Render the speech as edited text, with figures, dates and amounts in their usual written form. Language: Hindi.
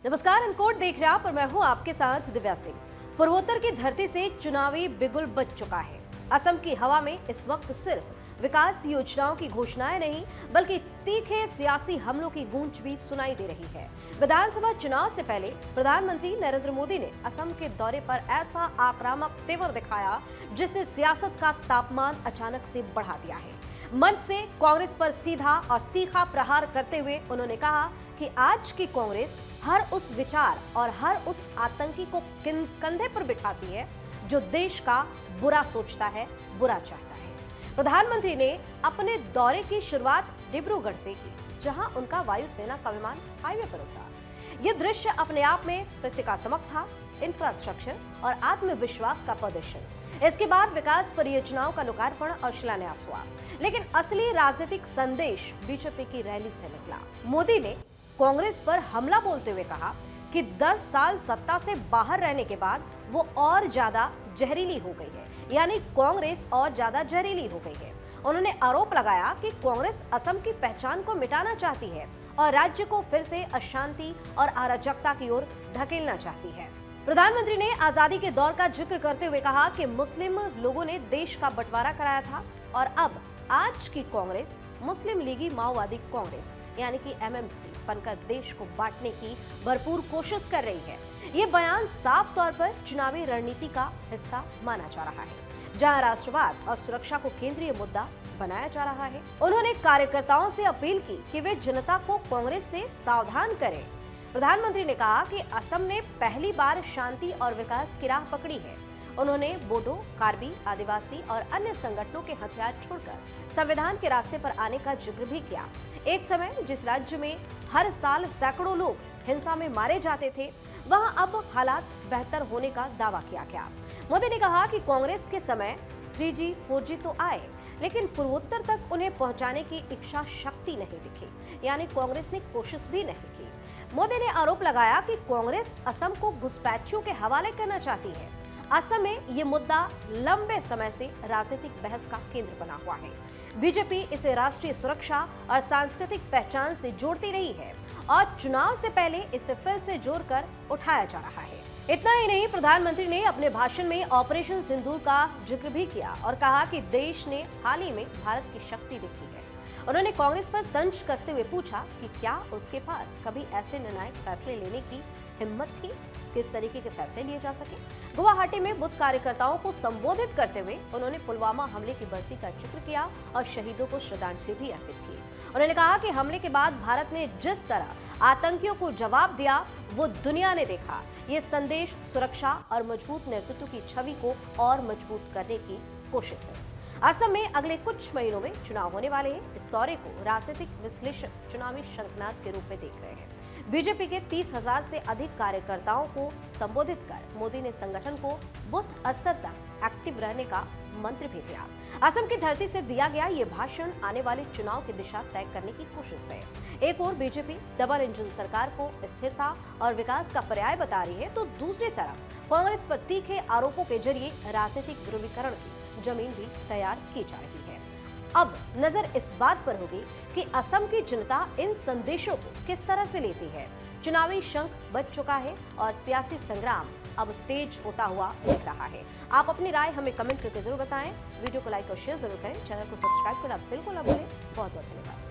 नमस्कार, अनकोट देख रहे हैं आप और मैं हूं आपके साथ दिव्या सिंह। पूर्वोत्तर की धरती से चुनावी बिगुल बज चुका है। असम की हवा में इस वक्त सिर्फ विकास योजनाओं की घोषणाएं नहीं बल्कि तीखे सियासी हमलों की गूंज भी सुनाई दे रही है। विधानसभा चुनाव से पहले प्रधानमंत्री नरेंद्र मोदी ने असम के दौरे पर ऐसा आक्रामक तेवर दिखाया जिसने सियासत का तापमान अचानक से बढ़ा दिया है। मंच से कांग्रेस पर सीधा और तीखा प्रहार करते हुए उन्होंने कहा कि आज की कांग्रेस हर उस विचार और हर उस आतंकी को कंधे पर बिठाती है जो देश का बुरा सोचता है, बुरा चाहता है। प्रधानमंत्री ने अपने दौरे की शुरुआत डिब्रूगढ़ से की, जहां उनका वायुसेना का विमान हाईवे पर उतरा। यह दृश्य अपने आप में प्रतीकात्मक था, इंफ्रास्ट्रक्चर और आत्मविश्वास का प्रदर्शन। इसके बाद विकास परियोजनाओं का लोकार्पण और शिलान्यास हुआ, लेकिन असली राजनीतिक संदेश बीजेपी की रैली से निकला। मोदी ने कांग्रेस पर हमला बोलते हुए कहा कि 10 साल सत्ता से बाहर रहने के बाद वो और ज्यादा जहरीली हो गई है, यानी कांग्रेस और ज्यादा जहरीली हो गई है। उन्होंने आरोप लगाया कि कांग्रेस असम की पहचान को मिटाना चाहती है और राज्य को फिर से अशांति और अराजकता की ओर धकेलना चाहती है। प्रधानमंत्री ने आजादी के दौर का जिक्र करते हुए कहा कि मुस्लिम लोगों ने देश का बंटवारा कराया था और अब आज की कांग्रेस मुस्लिम लीगी माओवादी कांग्रेस यानी कि एमएमसी बनकर देश को बांटने की भरपूर कोशिश कर रही है। ये बयान साफ तौर पर चुनावी रणनीति का हिस्सा माना जा रहा है, जहां राष्ट्रवाद और सुरक्षा को केंद्रीय मुद्दा बनाया जा रहा है। उन्होंने कार्यकर्ताओं से अपील की कि वे जनता को कांग्रेस से सावधान करें। प्रधानमंत्री ने कहा कि असम ने पहली बार शांति और विकास की राह पकड़ी है। उन्होंने बोडो, कार्बी, आदिवासी और अन्य संगठनों के हथियार छोड़कर संविधान के रास्ते पर आने का जिक्र भी किया। एक समय जिस राज्य में हर साल सैकड़ों लोग हिंसा में मारे जाते थे, वहां अब हालात बेहतर होने का दावा किया गया। मोदी ने कहा कि कांग्रेस के समय 3G, 4G तो आए, लेकिन पूर्वोत्तर तक उन्हें पहुंचाने की इच्छा शक्ति नहीं दिखी, यानी कांग्रेस ने कोशिश भी नहीं की। मोदी ने आरोप लगाया कि कांग्रेस असम को घुसपैठियों के हवाले करना चाहती है। असम में ये मुद्दा लंबे समय से राजनीतिक बहस का केंद्र बना हुआ है। बीजेपी इसे राष्ट्रीय सुरक्षा और सांस्कृतिक पहचान से जोड़ती रही है और चुनाव से पहले इसे फिर से जोड़कर उठाया जा रहा है। इतना ही नहीं, प्रधानमंत्री ने अपने भाषण में ऑपरेशन सिंदूर का जिक्र भी किया और कहा कि देश ने हाल ही में भारत की शक्ति दिखी है। उन्होंने कांग्रेस पर तंज कसते हुए पूछा कि क्या उसके पास कभी ऐसे निर्णायक फैसले लेने की हिम्मत थी, किस तरीके के फैसले लिए जा सके। गुवाहाटी में बुद्ध कार्यकर्ताओं को संबोधित करते हुए उन्होंने पुलवामा हमले की बरसी का जिक्र किया और शहीदों को श्रद्धांजलि भी अर्पित की। उन्होंने कहा कि हमले के बाद भारत ने जिस तरह आतंकियों को जवाब दिया वो दुनिया ने देखा। ये संदेश सुरक्षा और मजबूत नेतृत्व की छवि को और मजबूत करने की कोशिश है। असम में अगले कुछ महीनों में चुनाव होने वाले हैं। इस दौरे को राजनीतिक विश्लेषक चुनावी शंखनाद के रूप में देख रहे हैं। बीजेपी के 30,000 से अधिक कार्यकर्ताओं को संबोधित कर मोदी ने संगठन को बूथ स्तर तक एक्टिव रहने का मंत्र भी दिया। असम की धरती से दिया गया ये भाषण आने वाले चुनाव की दिशा तय करने की कोशिश है। एक ओर बीजेपी डबल इंजन सरकार को स्थिरता और विकास का पर्याय बता रही है, तो दूसरी तरफ कांग्रेस पर तीखे आरोपों के जरिए राजनीतिक ध्रुवीकरण की जमीन भी तैयार की जा रही है। अब नजर इस बात पर होगी कि असम की जनता इन संदेशों को किस तरह से लेती है। चुनावी शंख बज चुका है और सियासी संग्राम अब तेज होता हुआ दिख रहा है। आप अपनी राय हमें कमेंट करके जरूर बताएं। वीडियो को लाइक और शेयर जरूर करें। चैनल को सब्सक्राइब करना बिल्कुल ना भूलें। बहुत बहुत धन्यवाद।